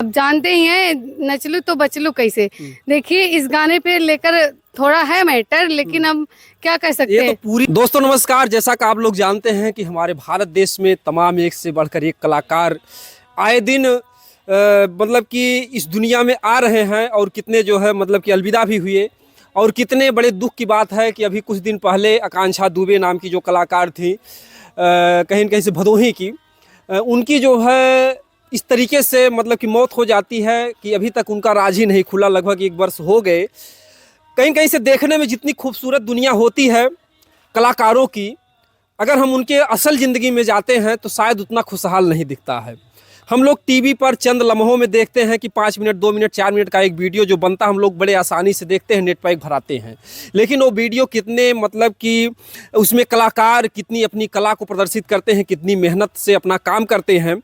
अब जानते ही हैं, नचलू तो बचलू कैसे। देखिए इस गाने पे लेकर थोड़ा है मैटर, लेकिन अब क्या कर सकते ये हैं। तो पूरी दोस्तों नमस्कार। जैसा कि आप लोग जानते हैं कि हमारे भारत देश में तमाम एक से बढ़कर एक कलाकार आए दिन मतलब कि इस दुनिया में आ रहे हैं, और कितने जो है मतलब कि अलविदा भी हुए। और कितने बड़े दुख की बात है कि अभी कुछ दिन पहले आकांक्षा दुबे नाम की जो कलाकार थी कहीं न कहीं से भदोही की, उनकी जो है इस तरीके से मतलब कि मौत हो जाती है कि अभी तक उनका राज ही नहीं खुला। लगभग 1 वर्ष हो गए। कहीं कहीं से देखने में जितनी खूबसूरत दुनिया होती है कलाकारों की, अगर हम उनके असल ज़िंदगी में जाते हैं तो शायद उतना खुशहाल नहीं दिखता है। हम लोग टीवी पर चंद लम्हों में देखते हैं कि 5 मिनट 2 मिनट 4 मिनट का एक वीडियो जो बनता हम लोग बड़े आसानी से देखते हैं, नेट पैक भराते हैं। लेकिन वो वीडियो कितने मतलब कि उसमें कलाकार कितनी अपनी कला को प्रदर्शित करते हैं, कितनी मेहनत से अपना काम करते हैं।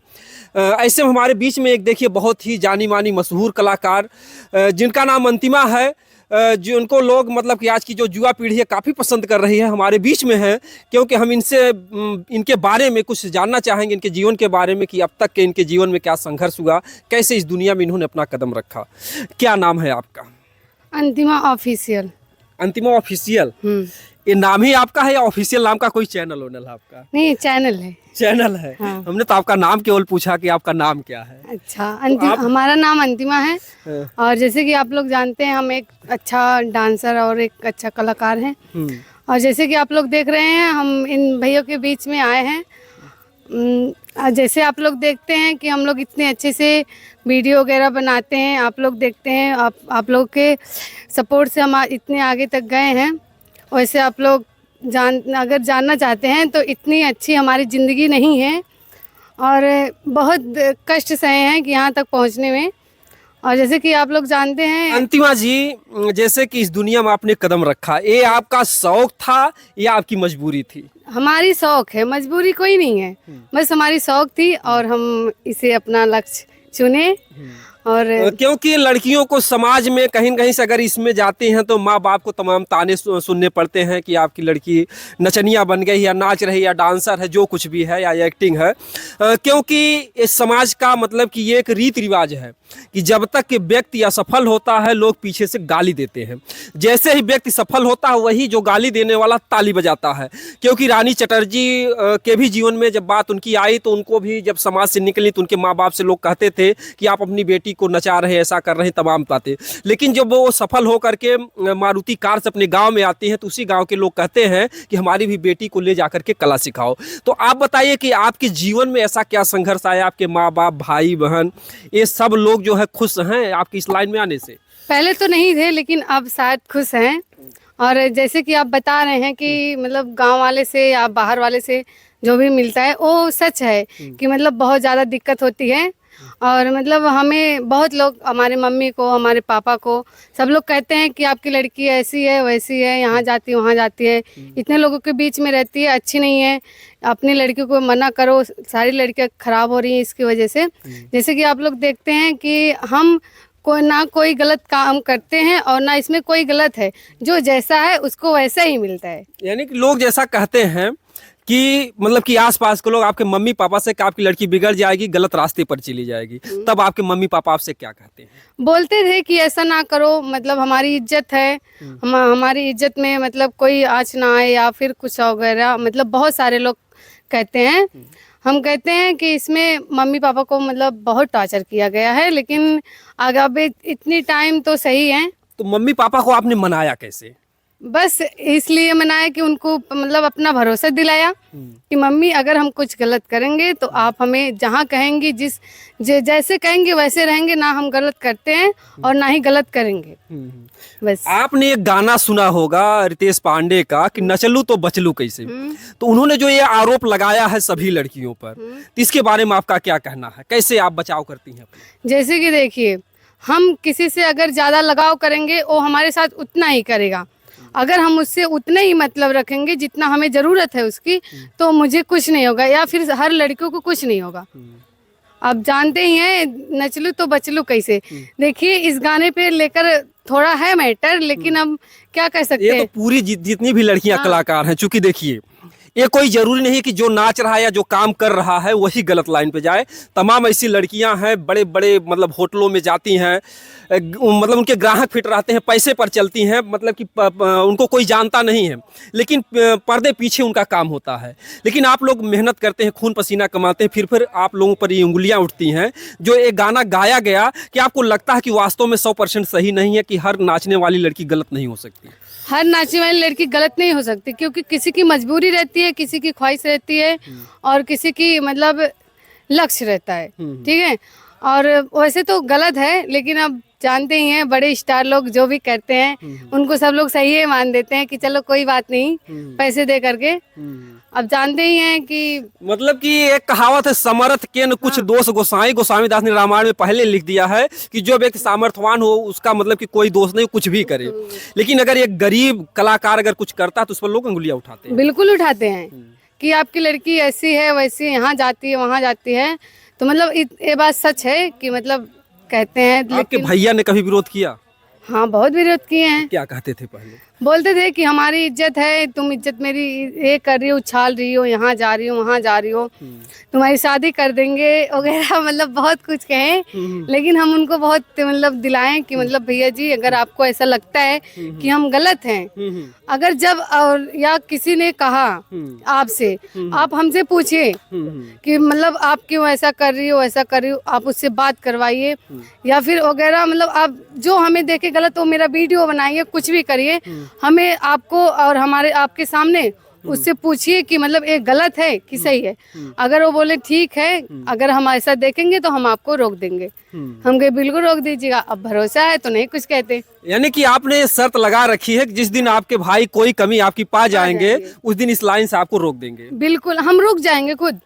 ऐसे में हमारे बीच में एक देखिए बहुत ही जानी मानी मशहूर कलाकार जिनका नाम अंतिमा है, जो उनको लोग मतलब कि आज की जो युवा पीढ़ी है काफ़ी पसंद कर रही है, हमारे बीच में है। क्योंकि हम इनसे इनके बारे में कुछ जानना चाहेंगे, इनके जीवन के बारे में कि अब तक के इनके जीवन में क्या संघर्ष हुआ, कैसे इस दुनिया में इन्होंने अपना कदम रखा। क्या नाम है आपका? अंतिमा ऑफिशियल। अंतिमा ऑफिशियल। ये नाम ही आपका है या ऑफिशियल नाम का कोई चैनल वैनल है आपका? नहीं, चैनल है। चैनल है। हाँ। हमने तो आपका नाम केवल पूछा कि आपका नाम क्या है। अच्छा, हमारा नाम अंतिमा है। हाँ। और जैसे कि आप लोग जानते हैं, हम एक अच्छा डांसर और एक अच्छा कलाकार हैं। और जैसे कि आप लोग देख रहे हैं, हम इन भैयों के बीच में आए हैं। जैसे आप लोग देखते हैं कि हम लोग इतने अच्छे से वीडियो वगैरह बनाते हैं, आप लोग देखते हैं, आप लोग के सपोर्ट से हम इतने आगे तक गए हैं। वैसे आप लोग अगर जानना चाहते हैं तो इतनी अच्छी हमारी ज़िंदगी नहीं है, और बहुत कष्ट सहे हैं कि यहाँ तक पहुँचने में। और जैसे कि आप लोग जानते हैं अंतिमा जी, जैसे कि इस दुनिया में आपने कदम रखा, ये आपका शौक था या आपकी मजबूरी थी? हमारी शौक है, मजबूरी कोई नहीं है। बस हमारी शौक थी और हम इसे अपना लक्ष्य चुने। और क्योंकि लड़कियों को समाज में कहीं न कहीं से अगर इसमें जाती हैं तो माँ बाप को तमाम ताने सुनने पड़ते हैं कि आपकी लड़की नचनिया बन गई या नाच रही या डांसर है, जो कुछ भी है, या एक्टिंग है। क्योंकि इस समाज का मतलब कि ये एक रीति रिवाज है कि जब तक कि व्यक्ति असफल होता है लोग पीछे से गाली देते हैं। जैसे ही व्यक्ति सफल होता है वही जो गाली देने वाला ताली बजाता है। क्योंकि रानी चटर्जी के भी जीवन में जब बात उनकी आई तो उनको भी जब समाज से निकली तो उनके माँ बाप से लोग कहते थे कि आप अपनी बेटी को नचा रहे हैं, ऐसा कर रहे हैं, तमाम बातें। लेकिन जब वो सफल होकर के मारुति कार से अपने गांव में आती हैं तो उसी गांव के लोग कहते हैं कि हमारी भी बेटी को ले जाकर के कला सिखाओ। तो आप बताइए कि आपके जीवन में ऐसा क्या संघर्ष आया? आपके माँ बाप, भाई बहन, ये सब लोग जो है खुश हैं आपकी इस लाइन में आने से? पहले तो नहीं थे, लेकिन अब शायद खुश हैं। और जैसे कि आप बता रहे हैं कि मतलब गांव वाले से या बाहर वाले से जो भी मिलता है वो सच है कि मतलब बहुत ज़्यादा दिक्कत होती है। और मतलब हमें बहुत लोग, हमारे मम्मी को, हमारे पापा को, सब लोग कहते हैं कि आपकी लड़की ऐसी है वैसी है, यहाँ जाती है वहाँ जाती है, इतने लोगों के बीच में रहती है, अच्छी नहीं है, अपनी लड़की को मना करो, सारी लड़कियाँ ख़राब हो रही हैं इसकी वजह से। जैसे कि आप लोग देखते हैं कि हम कोई गलत काम करते हैं और ना इसमें कोई गलत है, जो जैसा है उसको वैसा ही मिलता है। यानी कि लोग जैसा कहते हैं कि मतलब कि आसपास के लोग आपके मम्मी पापा से कि आपकी लड़की बिगड़ जाएगी, गलत रास्ते पर चली जाएगी, तब आपके मम्मी पापा आपसे क्या कहते हैं? बोलते थे कि ऐसा ना करो, मतलब हमारी इज्जत है, हमारी इज्जत में मतलब कोई आँच ना आए या फिर कुछ वगैरह, मतलब बहुत सारे लोग कहते हैं। हम कहते हैं कि इसमें मम्मी पापा को मतलब बहुत टॉर्चर किया गया है, लेकिन अगर इतनी टाइम तो सही है। तो मम्मी पापा को आपने मनाया कैसे? बस इसलिए मनाया कि उनको मतलब अपना भरोसा दिलाया कि मम्मी अगर हम कुछ गलत करेंगे तो आप हमें जहाँ कहेंगी, जैसे कहेंगे वैसे रहेंगे, ना हम गलत करते हैं और ना ही गलत करेंगे। बस आपने एक गाना सुना होगा रितेश पांडे का कि नचलू तो बचलू कैसे। तो उन्होंने जो ये आरोप लगाया है सभी लड़कियों पर, तो इसके बारे में आपका क्या कहना है? कैसे आप बचाव करती हैं अपना? जैसे कि देखिए, हम किसी से अगर ज़्यादा लगाव करेंगे वो हमारे साथ उतना ही करेगा। अगर हम उससे उतने ही मतलब रखेंगे जितना हमें ज़रूरत है उसकी, तो मुझे कुछ नहीं होगा या फिर हर लड़कियों को कुछ नहीं होगा। आप जानते ही हैं, नचलू तो बचलू कैसे। देखिए इस गाने पे लेकर थोड़ा है मैटर, लेकिन अब क्या कर सकते ये हैं। तो पूरी जितनी भी लड़कियां कलाकार हैं, चूंकि देखिए ये कोई जरूरी नहीं है कि जो नाच रहा है या जो काम कर रहा है वही गलत लाइन पे जाए। तमाम ऐसी लड़कियां हैं, बड़े बड़े मतलब होटलों में जाती हैं, मतलब उनके ग्राहक फिट रहते हैं, पैसे पर चलती हैं, मतलब कि उनको कोई जानता नहीं है, लेकिन पर्दे पीछे उनका काम होता है। लेकिन आप लोग मेहनत करते हैं, खून पसीना कमाते हैं, फिर आप लोगों पर ये उंगलियां उठती हैं। जो एक गाना गाया गया, कि आपको लगता है कि वास्तव में 100% सही नहीं है, कि हर नाचने वाली लड़की गलत नहीं हो सकती? हर नाचने वाली लड़की गलत नहीं हो सकती, क्योंकि किसी की मजबूरी रहती है, किसी की ख्वाहिश रहती है, और किसी की मतलब लक्ष्य रहता है। ठीक है, और वैसे तो गलत है, लेकिन अब जानते ही हैं बड़े स्टार लोग जो भी करते हैं उनको सब लोग सही है मान देते हैं कि चलो कोई बात नहीं, पैसे दे करके। अब जानते ही हैं कि मतलब कि एक कहावत है, समर्थ के न कुछ दोष गोसाई। गोस्वामी दास ने रामायण में पहले लिख दिया है कि जो व्यक्ति सामर्थ्यवान हो उसका मतलब कि कोई दोष नहीं, कुछ भी करे। लेकिन अगर एक गरीब कलाकार अगर कुछ करता है तो उस पर लोग अंगुलियां उठाते हैं। बिल्कुल उठाते हैं कि आपकी लड़की ऐसी है वैसी, यहाँ जाती है वहाँ जाती है। तो मतलब ये बात सच है कि मतलब कहते हैं। आपके भैया ने कभी विरोध किया? हाँ, बहुत विरोध किए हैं। क्या कहते थे पहले? बोलते थे कि हमारी इज्जत है, तुम इज्जत मेरी ये कर रही हो, उछाल रही हो, यहाँ जा रही हो वहाँ जा रही हो, तुम्हारी शादी कर देंगे वगैरह, मतलब बहुत कुछ कहे। लेकिन हम उनको बहुत मतलब दिलाएं कि मतलब भैया जी, अगर आपको ऐसा लगता है कि हम गलत हैं, अगर जब और या किसी ने कहा आपसे, आप हमसे पूछिए कि मतलब आप क्यों ऐसा कर रही हो, ऐसा कर रही हो, आप उससे बात करवाइए, या फिर वगैरह, मतलब आप जो हमें देखे गलत हो, मेरा वीडियो बनाइए, कुछ भी करिए, हमें आपको और हमारे आपके सामने उससे पूछिए कि मतलब ये गलत है कि सही है। अगर वो बोले ठीक है, अगर हम ऐसा देखेंगे तो हम आपको रोक देंगे। हम कहे बिल्कुल रोक दीजिएगा, अब भरोसा है तो नहीं कुछ कहते। यानी कि आपने शर्त लगा रखी है कि जिस दिन आपके भाई कोई कमी आपकी पा जाएंगे उस दिन इस लाइन से आपको रोक देंगे। बिल्कुल, हम रुक जाएंगे खुद।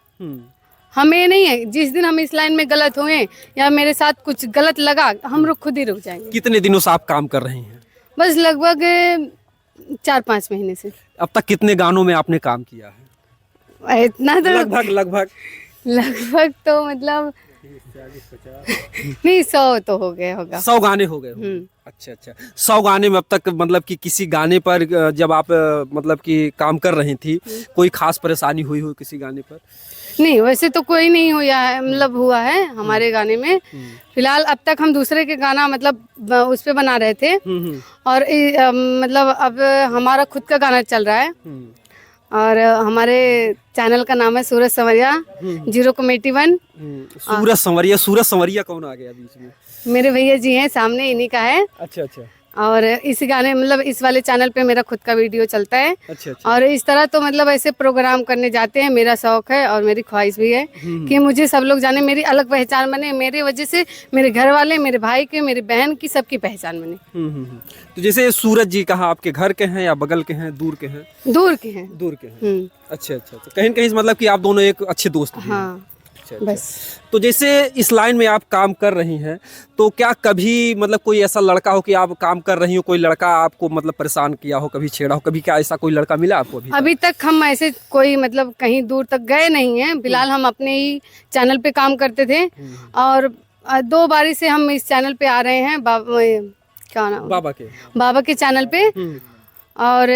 हमें नहीं है, जिस दिन हम इस लाइन में गलत हुए या मेरे साथ कुछ गलत लगा, हम खुद ही रुक जाएंगे। कितने दिनों से आप काम कर रही हैं? बस लगभग 4-5 महीने से। अब तक कितने गानों में आपने काम किया है? इतना तो लगभग तो मतलब नहीं, 100 तो हो गया होगा। 100 गाने हो गए? अच्छा अच्छा, 100 गाने में अब तक मतलब कि किसी गाने पर जब आप मतलब कि काम कर रही थी, कोई खास परेशानी हुई हो किसी गाने पर? नहीं, वैसे तो कोई नहीं हुआ है, मतलब हुआ है हमारे गाने में। फिलहाल अब तक हम दूसरे के गाना मतलब उस पे बना रहे थे, और मतलब अब हमारा खुद का गाना चल रहा है, और हमारे चैनल का नाम है सूरज संवरिया 081। सूरज संवरिया कौन आ गया बीच में? मेरे भैया जी हैं सामने, इन्हीं का है। अच्छा अच्छा। और इस गाने मतलब इस वाले चैनल पे मेरा खुद का वीडियो चलता है। अच्छा अच्छा। और इस तरह तो मतलब ऐसे प्रोग्राम करने जाते हैं, मेरा शौक है और मेरी ख्वाहिश भी है कि मुझे सब लोग जाने, मेरी अलग पहचान बने, मेरे वजह से मेरे घर वाले, मेरे भाई के, मेरी बहन की, सबकी पहचान बने। तो जैसे सूरज जी कहाँ आपके घर के हैं या बगल के हैं, दूर के हैं? दूर के हैं। दूर के हैं। अच्छा अच्छा, तो कहीं कहीं मतलब कि आप दोनों एक अच्छे दोस्त हैं। हाँ, अच्छा, बस। तो जैसे इस लाइन में आप काम कर रही हैं, तो क्या कभी मतलब कोई ऐसा लड़का हो कि आप काम कर रही हो, कोई लड़का आपको मतलब परेशान किया हो, कभी छेड़ा हो, कभी क्या ऐसा कोई लड़का मिला आपको अभी तक हम ऐसे कोई मतलब कहीं दूर तक गए नहीं हैं। फिलहाल हम अपने ही चैनल पे काम करते थे, और 2 बारी से हम इस चैनल पे आ रहे हैं, क्या नाम, बाबा के चैनल पे। और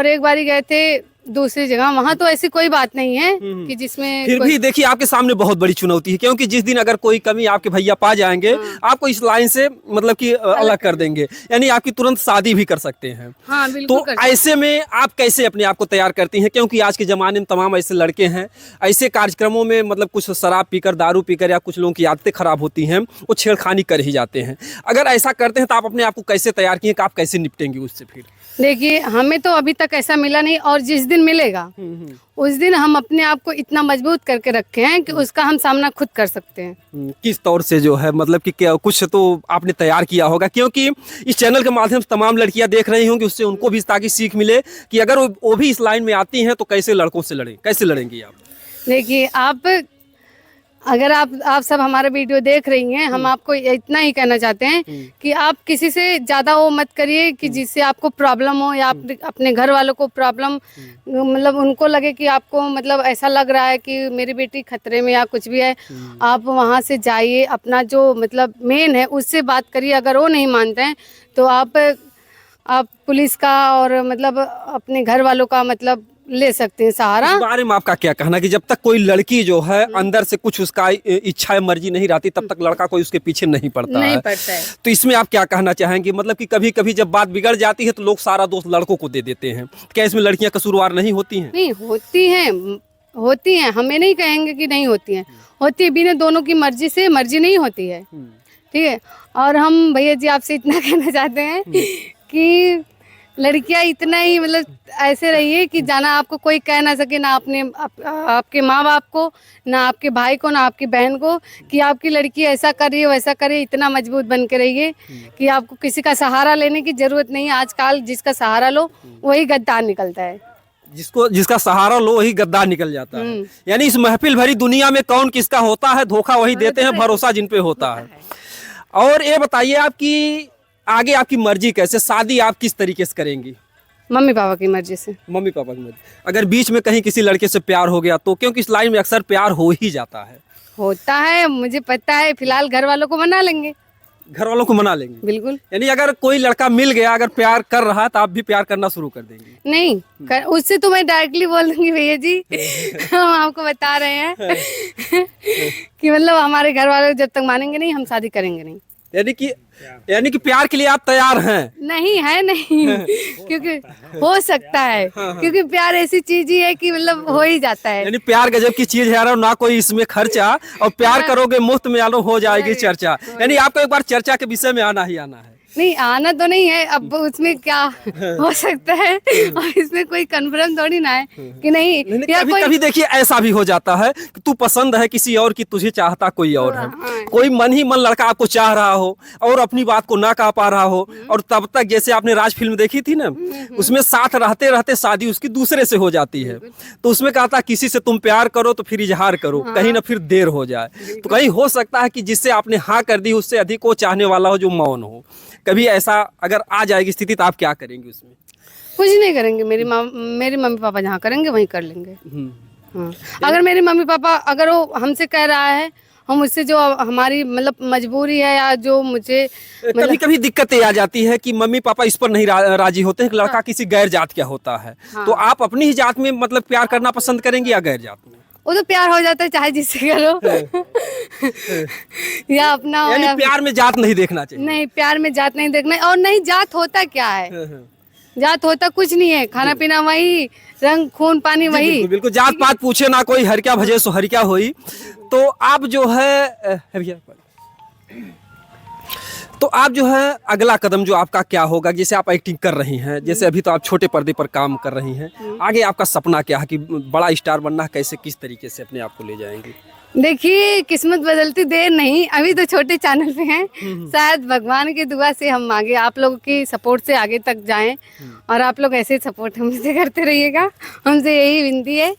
एक बारी गए थे दूसरी जगह, वहाँ तो ऐसी कोई बात नहीं है कि जिसमें फिर भी देखिए आपके सामने बहुत बड़ी चुनौती है, क्योंकि जिस दिन अगर कोई कमी आपके भैया पा जाएंगे, आपको इस लाइन से मतलब कि अलग कर देंगे, यानी आपकी तुरंत शादी भी कर सकते हैं। हाँ, बिल्कुल। तो ऐसे में आप कैसे अपने आप को तैयार करती हैं? क्योंकि आज के ज़माने में तमाम ऐसे लड़के हैं, ऐसे कार्यक्रमों में मतलब कुछ शराब पीकर, दारू पीकर, या कुछ लोगों की आदतें खराब होती हैं, वो छेड़खानी कर ही जाते हैं। अगर ऐसा करते हैं तो आप अपने आप को कैसे तैयार किए कि आप कैसे निपटेंगे उससे? फिर देखिए, हमें तो अभी तक ऐसा मिला नहीं, और जिस दिन मिलेगा उस दिन हम अपने आप को इतना मजबूत करके रखे हैं कि उसका हम सामना खुद कर सकते हैं। किस तौर से जो है मतलब कि क्या कुछ तो आपने तैयार किया होगा, क्योंकि इस चैनल के माध्यम से तमाम लड़कियां देख रही होंगी, उससे उनको भी ताकि सीख मिले कि अगर वो भी इस लाइन में आती हैं तो कैसे लड़कों से लड़ें, कैसे लड़ेंगी आप? देखिए, अगर आप सब हमारा वीडियो देख रही हैं, हम आपको इतना ही कहना चाहते हैं कि आप किसी से ज़्यादा वो मत करिए कि जिससे आपको प्रॉब्लम हो, या अपने घर वालों को प्रॉब्लम, मतलब उनको लगे कि आपको मतलब ऐसा लग रहा है कि मेरी बेटी खतरे में या कुछ भी है। आप वहाँ से जाइए, अपना जो मतलब मेन है उससे बात करिए। अगर वो नहीं मानते हैं तो आप पुलिस का और मतलब अपने घर वालों का मतलब ले सकते हैं सहारा। इस बारे में आपका क्या कहना कि जब तक कोई लड़की जो है अंदर से कुछ उसका इच्छा या मर्जी नहीं रहती तब तक लड़का कोई उसके पीछे नहीं पड़ता नहीं है। पड़ता है। तो इसमें आप क्या कहना चाहेंगे, मतलब कि कभी कभी जब बात बिगड़ जाती है तो लोग सारा दोष लड़कों को दे देते हैं, क्या इसमें लड़कियां कसूरवार नहीं होती हैं? नहीं होती हैं, हमें नहीं कहेंगे कि नहीं होती हैं, होती है, बिना दोनों की मर्जी से मर्जी नहीं होती है, ठीक है। और हम भैया जी आपसे इतना कहना चाहते हैं कि लड़कियां इतना ही मतलब ऐसे रहिए कि जाना आपको कोई कह ना सके, ना आपके माँ बाप को, ना आपके भाई को, ना आपकी बहन को, कि आपकी लड़की ऐसा कर रही है वैसा करे। इतना मजबूत बन के रहिए कि आपको किसी का सहारा लेने की जरूरत नहीं है। आजकल जिसका सहारा लो वही गद्दार निकलता है। जिसका सहारा लो वही गद्दार निकल जाता है। यानी इस महफिल भरी दुनिया में कौन किसका होता है, धोखा वही देते हैं, भरोसा जिन पे होता है। और ये बताइए आपकी आगे आपकी मर्जी कैसे, शादी आप किस तरीके से करेंगी? मम्मी पापा की मर्जी से। मम्मी पापा की मर्जी। अगर बीच में कहीं किसी लड़के से प्यार हो गया तो, क्योंकि इस लाइन में अक्सर प्यार हो ही जाता है। होता है, मुझे पता है। फिलहाल घर वालों को मना लेंगे। घर वालों को मना लेंगे? बिल्कुल। यानी अगर कोई लड़का मिल गया, अगर प्यार कर रहा है तो आप भी प्यार करना शुरू कर देंगी? नहीं उससे तो मैं डायरेक्टली बोल दूंगी भैया जी हम आपको बता रहे हैं कि मतलब हमारे घर वाले जब तक मानेंगे नहीं हम शादी करेंगे नहीं। यानी कि प्यार के लिए आप तैयार हैं? नहीं क्योंकि हो सकता है, क्योंकि प्यार ऐसी चीज ही है कि मतलब हो ही जाता है। यानी प्यार गजब की चीज है यार, ना कोई इसमें खर्चा, और प्यार करोगे मुफ्त में यारो हो जाएगी चर्चा। यानी आपको एक बार चर्चा के विषय में आना ही आना है। नहीं आना तो नहीं है, अब उसमें क्या हो सकता है और इसमें कोई कन्फर्म थोड़ी ना है कि नहीं। कभी देखिए ऐसा भी हो जाता है कि तू पसंद है किसी और की, तुझे चाहता कोई और है। कोई मन ही मन लड़का आपको चाह रहा हो और अपनी बात को ना कह पा रहा हो, और तब तक जैसे आपने राज फिल्म देखी थी ना, उसमें साथ रहते रहते शादी उसकी दूसरे से हो जाती है। तो उसमें कहा था किसी से तुम प्यार करो तो फिर इजहार करो, कहीं ना फिर देर हो जाए। तो कहीं हो सकता है कि जिससे आपने हाँ कर दी उससे अधिक वो चाहने वाला हो जो मौन हो। कभी ऐसा अगर आ जाएगी स्थिति तो आप क्या करेंगे उसमें? कुछ नहीं करेंगे। मेरे मम्मी पापा जहाँ करेंगे वहीं कर लेंगे। हाँ। अगर मेरे मम्मी पापा अगर वो हमसे कह रहा है, हम उससे जो हमारी मतलब मजबूरी है या जो मुझे कभी कभी दिक्कतें आ जाती है कि मम्मी पापा इस पर नहीं राजी होते हैं कि लड़का किसी गैर जात का होता है। तो आप अपनी ही जात में मतलब प्यार करना पसंद करेंगे या गैर जात में? वो तो प्यार हो जाता है चाहे जिससे करो या अपना हो, यानी प्यार में जात नहीं देखना चाहिए? नहीं, प्यार में जात नहीं देखना। और नहीं, जात होता क्या है? जात होता कुछ नहीं है, खाना पीना वही, रंग खून पानी वही। बिल्कुल जात पात पूछे ना कोई, हर क्या भजे सो हर क्या होई। तो आप जो है अगला कदम जो आपका क्या होगा? जैसे आप एक्टिंग कर रही हैं, जैसे अभी तो आप छोटे पर्दे पर काम कर रही हैं, आगे आपका सपना क्या है कि बड़ा स्टार बनना, कैसे किस तरीके से अपने आप को ले जाएंगे? देखिए किस्मत बदलती देर नहीं, अभी तो छोटे चैनल पे हैं, शायद भगवान की दुआ से हम आगे आप लोगों की सपोर्ट से आगे तक जाएं, और आप लोग ऐसे सपोर्ट हमसे करते रहिएगा, हमसे यही विनती है।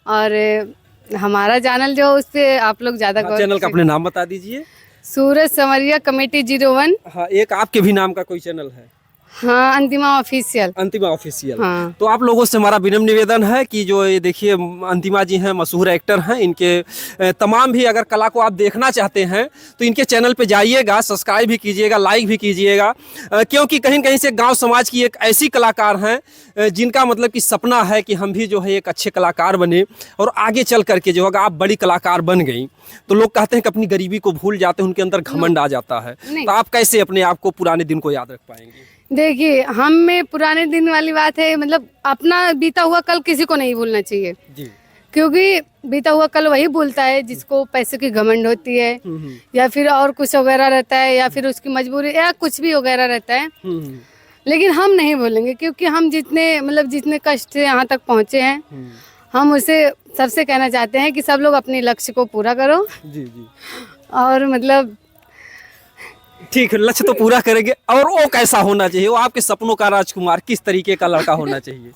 और हमारा चैनल जो उस पे आप लोग ज्यादा चैनल का अपने नाम बता दीजिए। सूरज संवरिया कमेटी 01। हाँ, एक आपके भी नाम का कोई चैनल है? हाँ, अंतिमा ऑफिशियल। अंतिमा ऑफिशियल। हाँ। तो आप लोगों से हमारा विनम्र निवेदन है कि जो ये देखिए अंतिमा जी हैं, मशहूर एक्टर हैं, इनके तमाम भी अगर कला को आप देखना चाहते हैं तो इनके चैनल पे जाइएगा, सब्सक्राइब भी कीजिएगा, लाइक भी कीजिएगा, क्योंकि कहीं न कहीं से गांव समाज की एक ऐसी कलाकार हैं जिनका मतलब कि सपना है कि हम भी जो है एक अच्छे कलाकार बने, और आगे चल करके जो अगर आप बड़ी कलाकार बन गई तो लोग कहते हैं कि अपनी गरीबी को भूल जाते हैं, उनके अंदर घमंड आ जाता है। तो आप कैसे अपने आप को पुराने दिन को याद रख पाएंगे? देखिए हम में पुराने दिन वाली बात है, मतलब अपना बीता हुआ कल किसी को नहीं भूलना चाहिए जी। क्योंकि बीता हुआ कल वही भूलता है जिसको पैसे की घमंड होती है, या फिर और कुछ वगैरह रहता है, या फिर उसकी मजबूरी या कुछ भी वगैरह रहता है। लेकिन हम नहीं भूलेंगे, क्योंकि हम जितने कष्ट से यहाँ तक पहुँचे हैं, हम उसे सबसे कहना चाहते हैं कि सब लोग अपने लक्ष्य को पूरा करो जी। और मतलब ठीक है, लक्ष्य तो पूरा करेंगे। और वो कैसा होना चाहिए? वो आपके सपनों का राजकुमार किस तरीके का लड़का होना चाहिए?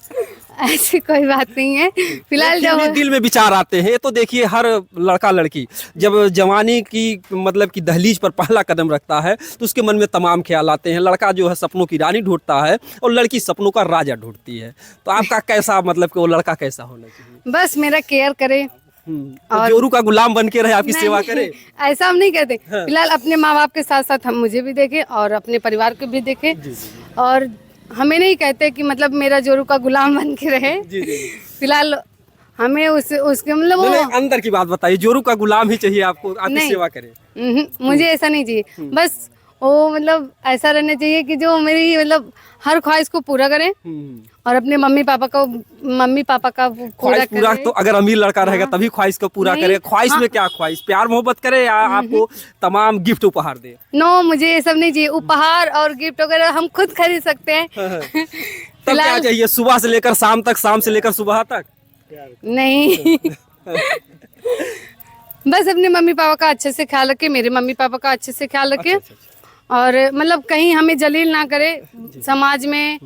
ऐसी कोई बात नहीं है। फिलहाल जब दिल में विचार आते हैं तो देखिए हर लड़का लड़की जब जवानी की मतलब की दहलीज पर पहला कदम रखता है तो उसके मन में तमाम ख्याल आते हैं। लड़का जो है सपनों की रानी ढूंढता है और लड़की सपनों का राजा ढूंढती है। तो आपका कैसा मतलब कि वो लड़का कैसा होना चाहिए? बस मेरा केयर करे और जोरू का गुलाम बन के रहे, आपकी सेवा करे, ऐसा हम नहीं कहते। फिलहाल अपने माँ बाप के साथ साथ हम मुझे भी देखें और अपने परिवार को भी देखें, और हमें नहीं कहते कि मतलब मेरा जोरू का गुलाम बन के रहे। जी जी जी। फिलहाल हमें उसके मतलब नहीं, वो नहीं, अंदर की बात बताइए, जोरू का गुलाम ही चाहिए आपको, आपकी नहीं। सेवा करे। मुझे ऐसा नहीं चाहिए, बस वो मतलब ऐसा रहना चाहिए कि जो मेरी मतलब हर ख्वाहिश को पूरा करे और अपने मम्मी पापा का पूरा ख्वाहिश पूरा करे। तो अगर अमीर लड़का रहेगा तभी ख्वाहिश को पूरा नहीं, करे। ख्वाहिश हाँ। में क्या ख्वाहिश, प्यार मोहब्बत करे या आपको तमाम गिफ्ट उपहार दे? नो, मुझे ये सब नहीं चाहिए, उपहार और गिफ्ट वगैरह हम खुद खरीद सकते हैं। तब क्या चाहिए, सुबह से लेकर शाम तक, शाम से लेकर सुबह तक? नहीं। बस अपने मम्मी पापा का अच्छे से ख्याल रखे, मेरे मम्मी पापा का अच्छे से ख्याल रखे। और मतलब कहीं हमें जलील ना करे समाज में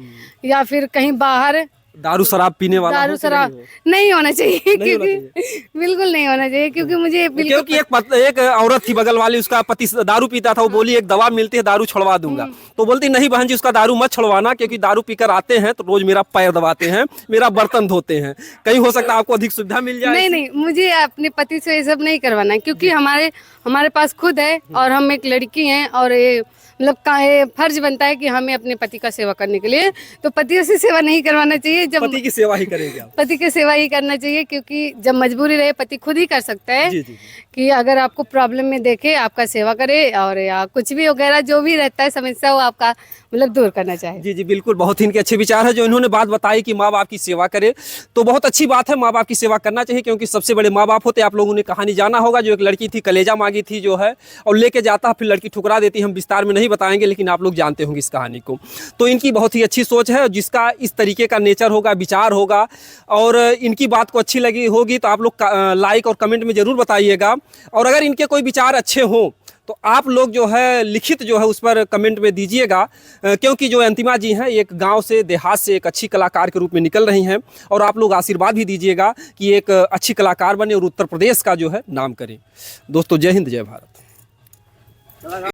या फिर कहीं बाहर। दारू शराब पीने वाला दारू हो कि शराब नहीं हो? नहीं होना चाहिए, नहीं होना क्योंकि बिल्कुल नहीं होना चाहिए, क्योंकि मुझे बिल्कुल क्योंकि एक औरत थी बगल वाली, उसका पति दारू पीता था, वो बोली एक दवा मिलती है दारू छुड़वा दूंगा, तो बोलती नहीं बहन जी उसका दारू मत छुड़वाना, क्योंकि दारू पीकर आते हैं तो रोज मेरा पैर दबाते हैं, मेरा बर्तन धोते हैं, कहीं हो सकता है आपको अधिक सुविधा मिल जाए। नहीं नहीं, मुझे अपने पति से ये सब नहीं करवाना है, क्योंकि हमारे पास खुद है और हम एक लड़की हैं और ये मतलब ये फर्ज बनता है कि हमें अपने पति का सेवा करने के लिए, तो पतियों से सेवा नहीं करवाना चाहिए। जब पति की सेवा ही करेंगे आप? पति की सेवा ही करना चाहिए, क्योंकि जब मजबूरी रहे पति खुद ही कर सकता है। जी, जी, जी। कि अगर आपको प्रॉब्लम में देखे, आपका सेवा करे और या कुछ भी वगैरह जो भी रहता है समस्या, वो आपका मतलब दूर करना चाहिए। जी जी बिल्कुल, बहुत ही इनके अच्छे विचार है जो इन्होंने बात बताई कि माँ बाप की सेवा करे, तो बहुत अच्छी बात है, माँ बाप की सेवा करना चाहिए, क्योंकि सबसे बड़े माँ बाप होते हैं। आप लोगों ने कहानी जाना होगा, जो एक लड़की थी कलेजा मांगी थी जो है, और लेके जाता फिर लड़की ठुकरा देती। हम विस्तार में नहीं बताएंगे, लेकिन आप लोग जानते होंगे इस कहानी को। तो इनकी बहुत ही अच्छी सोच है, जिसका इस तरीके का नेचर होगा, विचार होगा, और इनकी बात को अच्छी लगी होगी तो आप लोग लाइक और कमेंट में ज़रूर बताइएगा। और अगर इनके कोई विचार अच्छे हों तो आप लोग जो है लिखित जो है उस पर कमेंट में दीजिएगा, क्योंकि जो अंतिमा जी हैं एक गांव से, देहात से एक अच्छी कलाकार के रूप में निकल रही हैं, और आप लोग आशीर्वाद भी दीजिएगा कि एक अच्छी कलाकार बने और उत्तर प्रदेश का जो है नाम करें। दोस्तों, जय हिंद, जय भारत।